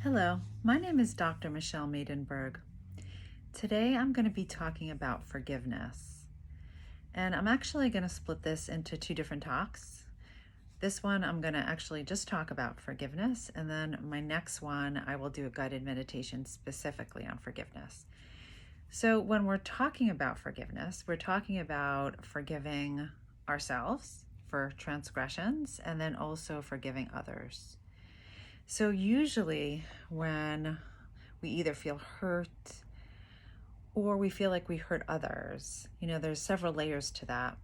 Hello, my name is Dr. Michelle Maidenberg. Today I'm going to be talking about forgiveness. And I'm actually going to split this into two different talks. This one I'm going to actually just talk about forgiveness, and then my next one I will do a guided meditation specifically on forgiveness. So when we're talking about forgiveness, we're talking about forgiving ourselves for transgressions and then also forgiving others. So usually when we either feel hurt or we feel like we hurt others, there's several layers to that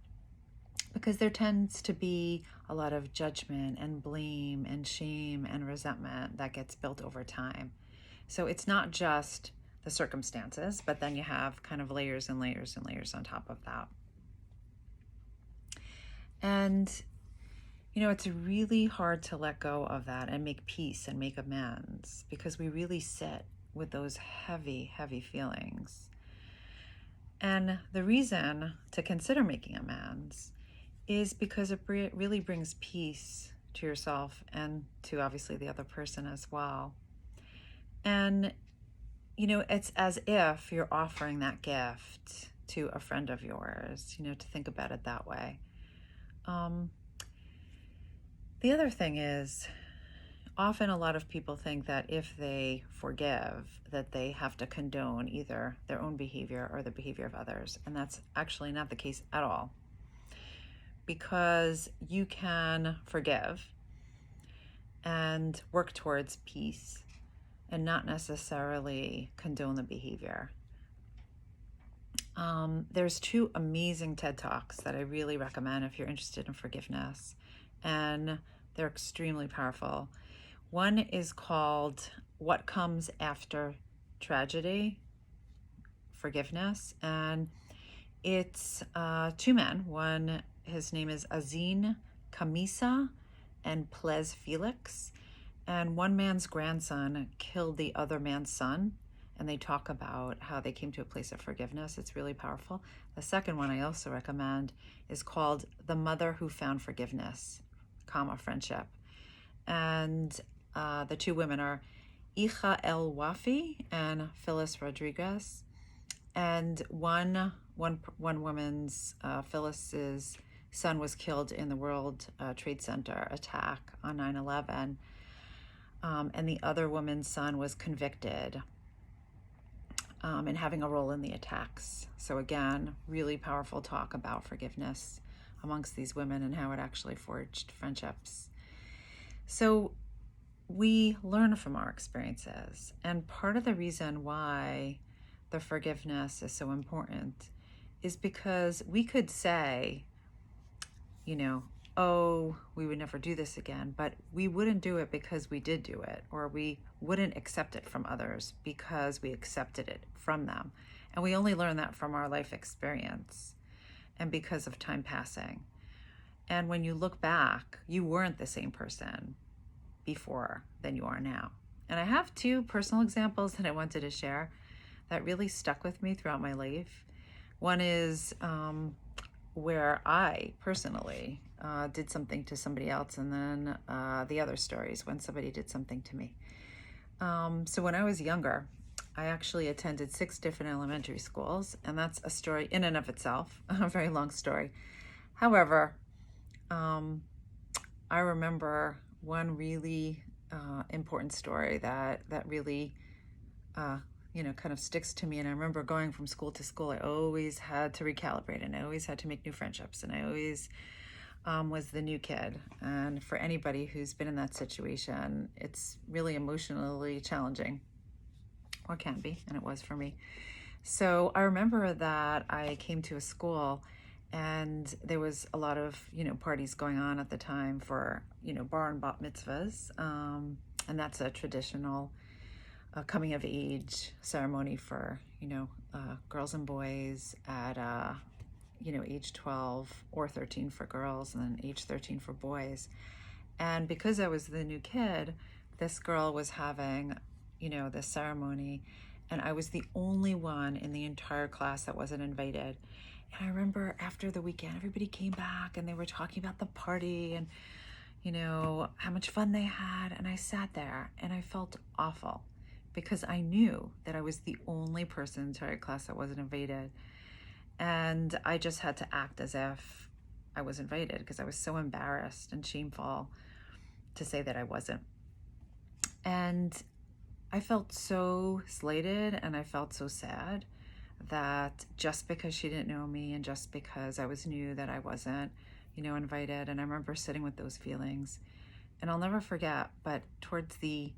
because there tends to be a lot of judgment and blame and shame and resentment that gets built over time. So it's not just the circumstances, but then you have kind of layers and layers and layers on top of that. And it's really hard to let go of that and make peace and make amends because we really sit with those heavy, heavy feelings. And the reason to consider making amends is because it really brings peace to yourself and to obviously the other person as well. And, it's as if you're offering that gift to a friend of yours, to think about it that way. The other thing is, often a lot of people think that if they forgive, that they have to condone either their own behavior or the behavior of others. And that's actually not the case at all. Because you can forgive and work towards peace and not necessarily condone the behavior. There's two amazing TED Talks that I really recommend if you're interested in forgiveness. And they're extremely powerful. One is called What Comes After Tragedy? Forgiveness. And it's two men. One, his name is Azin Kamisa and Plez Felix. And one man's grandson killed the other man's son. And they talk about how they came to a place of forgiveness. It's really powerful. The second one I also recommend is called The Mother Who Found Forgiveness, Friendship. And the two women are Icha El Wafi and Phyllis Rodriguez. And one woman's, Phyllis's son was killed in the World Trade Center attack on 9/11. And the other woman's son was convicted and having a role in the attacks. So again, really powerful talk about forgiveness amongst these women and how it actually forged friendships. So we learn from our experiences. And part of the reason why the forgiveness is so important is because we could say, oh, we would never do this again, but we wouldn't do it because we did do it, or we wouldn't accept it from others because we accepted it from them. And we only learn that from our life experience and because of time passing. And when you look back, you weren't the same person before than you are now. And I have two personal examples that I wanted to share that really stuck with me throughout my life. One is where I personally did something to somebody else, and then the other stories when somebody did something to me. So when I was younger, I actually attended 6 different elementary schools, and that's a story in and of itself, a very long story. However, I remember one really important story that really kind of sticks to me. And I remember going from school to school, I always had to recalibrate, and I always had to make new friendships, and I always was the new kid. And for anybody who's been in that situation, it's really emotionally challenging, or can be, and it was for me. So I remember that I came to a school and there was a lot of, parties going on at the time for, bar and bat mitzvahs. And that's a traditional coming of age ceremony for, girls and boys at, age 12 or 13 for girls and then age 13 for boys. And because I was the new kid, this girl was having, this ceremony, and I was the only one in the entire class that wasn't invited. And I remember after the weekend, everybody came back and they were talking about the party and, how much fun they had. And I sat there and I felt awful because I knew that I was the only person in our class that wasn't invited. And I just had to act as if I was invited because I was so embarrassed and shameful to say that I wasn't. And I felt so slighted and I felt so sad that just because she didn't know me and just because I was new that I wasn't, invited. And I remember sitting with those feelings. And I'll never forget, but towards the,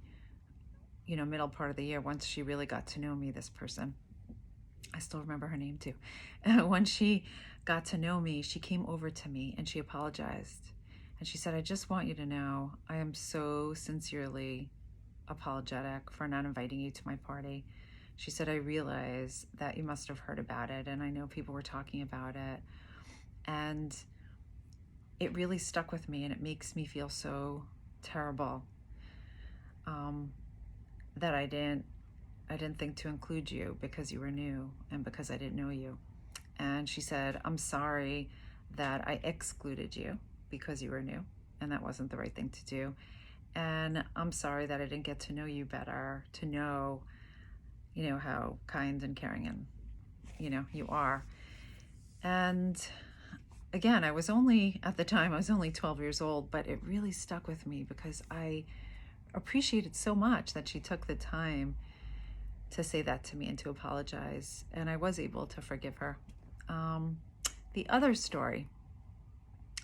middle part of the year, once she really got to know me, this person, I still remember her name too. When she got to know me, she came over to me and she apologized. And she said, I just want you to know I am so sincerely apologetic for not inviting you to my party. She said, I realize that you must have heard about it, and I know people were talking about it. And it really stuck with me, and it makes me feel so terrible that I didn't think to include you because you were new and because I didn't know you. And she said, I'm sorry that I excluded you because you were new, and that wasn't the right thing to do. And I'm sorry that I didn't get to know you better, to know, how kind and caring and, you are. And again, at the time, I was only 12 years old, but it really stuck with me because I appreciated so much that she took the time to say that to me and to apologize. And I was able to forgive her. The other story,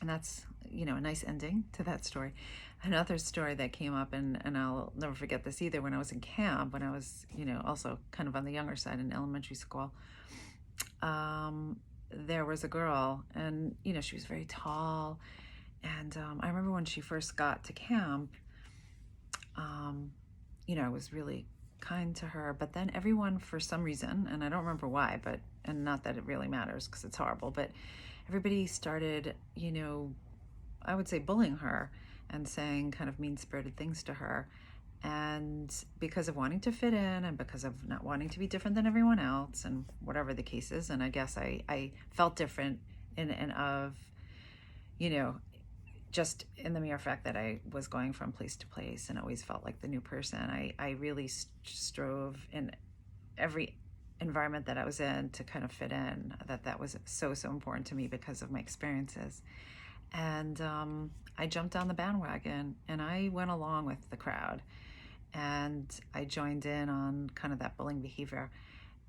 and that's, a nice ending to that story. Another story that came up, and I'll never forget this either, when I was in camp, when I was, also kind of on the younger side in elementary school, there was a girl, and, she was very tall. And I remember when she first got to camp, I was really kind to her. But then everyone, for some reason, and I don't remember why, and not that it really matters because it's horrible, but everybody started, I would say bullying her and saying kind of mean-spirited things to her. And because of wanting to fit in and because of not wanting to be different than everyone else and whatever the case is. And I guess I felt different in and of, just in the mere fact that I was going from place to place and always felt like the new person. I really strove in every environment that I was in to kind of fit in, that was so important to me because of my experiences. And I jumped on the bandwagon and I went along with the crowd and I joined in on kind of that bullying behavior.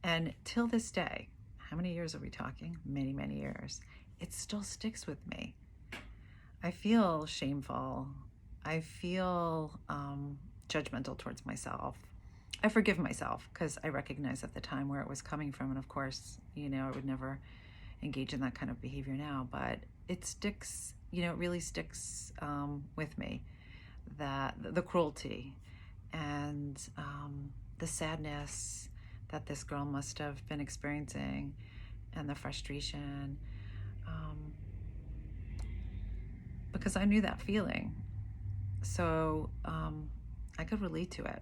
And till this day, how many years are we talking? Many, many years. It still sticks with me. I feel shameful. I feel judgmental towards myself. I forgive myself because I recognize at the time where it was coming from. And of course, I would never engage in that kind of behavior now, but it sticks, it really sticks with me, that the cruelty and the sadness that this girl must have been experiencing and the frustration, because I knew that feeling. So I could relate to it.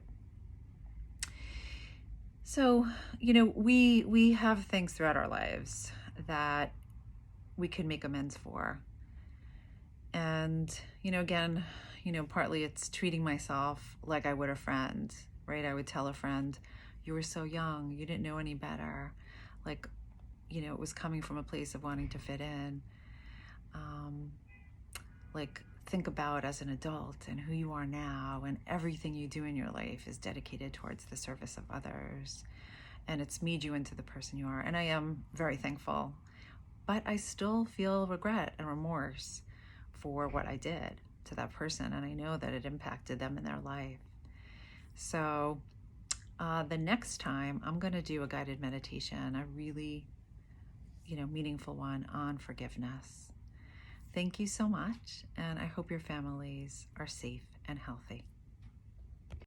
So, we have things throughout our lives that we can make amends for. And, again, partly it's treating myself like I would a friend, right? I would tell a friend, you were so young, you didn't know any better. Like, it was coming from a place of wanting to fit in. Like, think about as an adult and who you are now, and everything you do in your life is dedicated towards the service of others. And it's made you into the person you are. And I am very thankful, but I still feel regret and remorse for what I did to that person. And I know that it impacted them in their life. So the next time I'm going to do a guided meditation, a really, meaningful one on forgiveness. Thank you so much, and I hope your families are safe and healthy.